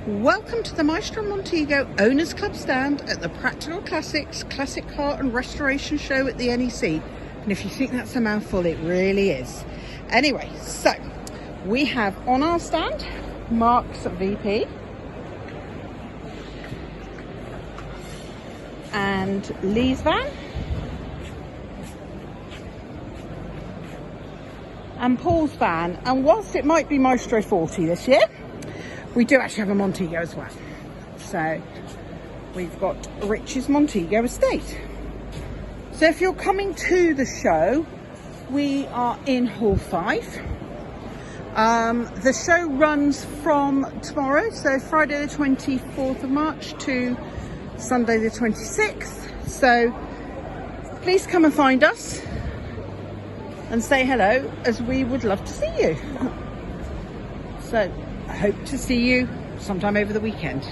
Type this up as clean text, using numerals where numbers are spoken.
Welcome to the Maestro Montego Owners Club stand at the Practical Classics Classic Car and Restoration Show at the NEC. And if you think that's a mouthful, it really is. Anyway, so we have on our stand Mark's VP and Lee's van and Paul's van. And whilst it might be Maestro 40 this year, we do actually have a Montego as well. So we've got Rich's Montego estate. So if you're coming to the show, we are in Hall 5. The show runs from tomorrow, so Friday the 24th of March to Sunday the 26th. So please come and find us and say hello, as we would love to see you. So I hope to see you sometime over the weekend.